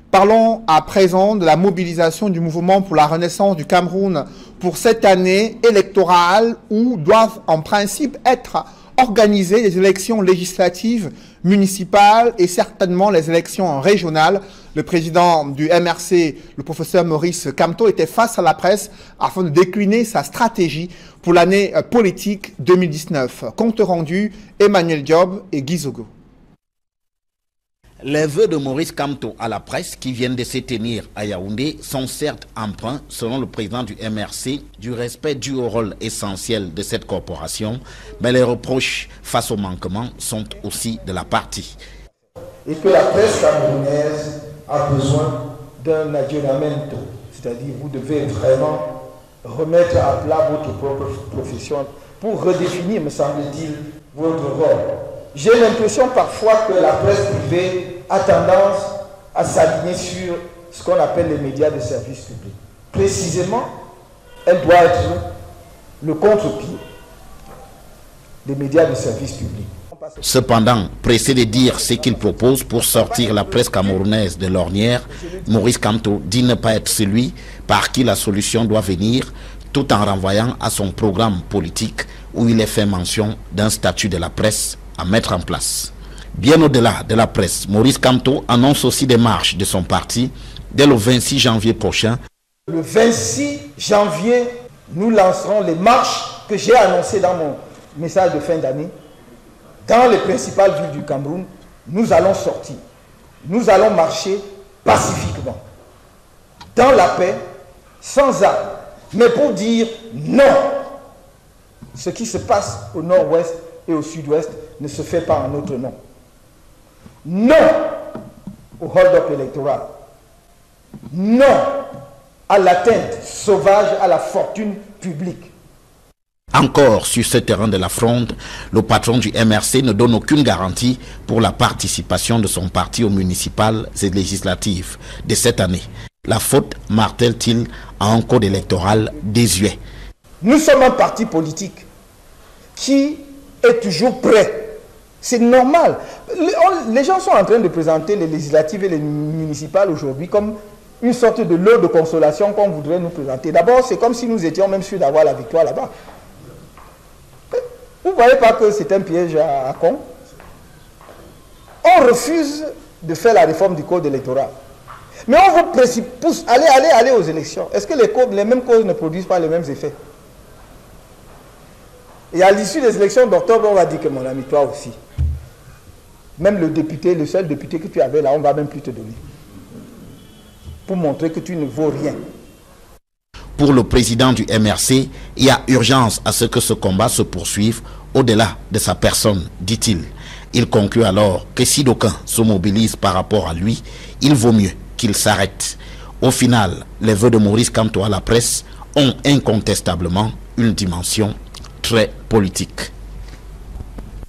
Parlons à présent de la mobilisation du mouvement pour la renaissance du Cameroun pour cette année électorale où doivent en principe être organisées les élections législatives, municipales et certainement les élections régionales. Le président du MRC, le professeur Maurice Kamto, était face à la presse afin de décliner sa stratégie pour l'année politique 2019. Compte rendu, Emmanuel Diop et Guy Zogo. Les vœux de Maurice Kamto à la presse qui viennent de se tenir à Yaoundé sont certes empreints, selon le président du MRC, du respect dû au rôle essentiel de cette corporation, mais les reproches face au manquement sont aussi de la partie. Et que la presse camerounaise a besoin d'un aggiornamento, c'est-à-dire vous devez vraiment remettre à plat votre propre profession pour redéfinir, me semble-t-il, votre rôle. J'ai l'impression parfois que la presse privée a tendance à s'aligner sur ce qu'on appelle les médias de service public. Précisément, elle doit être le contre-pied des médias de service public. Cependant, pressé de dire ce qu'il propose pour sortir la presse camerounaise de l'ornière, Maurice Kamto dit ne pas être celui par qui la solution doit venir, tout en renvoyant à son programme politique où il est fait mention d'un statut de la presse à mettre en place. Bien au-delà de la presse, Maurice Kamto annonce aussi des marches de son parti dès le 26 janvier prochain. Le 26 janvier, nous lancerons les marches que j'ai annoncées dans mon message de fin d'année. Dans les principales villes du Cameroun, nous allons sortir. Nous allons marcher pacifiquement, dans la paix, sans armes, mais pour dire non. Ce qui se passe au nord-ouest et au sud-ouest ne se fait pas en notre nom. Non au hold-up électoral. Non à l'atteinte sauvage à la fortune publique. Encore sur ce terrain de la fronde, le patron du MRC ne donne aucune garantie pour la participation de son parti aux municipales et législatives de cette année. La faute martèle-t-il à un code électoral désuet? Nous sommes un parti politique qui est toujours prêt. C'est normal. Les gens sont en train de présenter les législatives et les municipales aujourd'hui comme une sorte de lot de consolation qu'on voudrait nous présenter. D'abord, c'est comme si nous étions même sûrs d'avoir la victoire là-bas. Vous ne voyez pas que c'est un piège à con? On refuse de faire la réforme du code électoral. Mais on vous pousse, allez aux élections. Est-ce que les mêmes causes ne produisent pas les mêmes effets? Et à l'issue des élections d'octobre, on va dire que mon ami, toi aussi. Même le député, le seul député que tu avais là, on ne va même plus te donner. Pour montrer que tu ne vaux rien. Pour le président du MRC, il y a urgence à ce que ce combat se poursuive au-delà de sa personne, dit-il. Il conclut alors que si d'aucuns se mobilisent par rapport à lui, il vaut mieux qu'il s'arrête. Au final, les vœux de Maurice Kamto à la presse ont incontestablement une dimension très politique.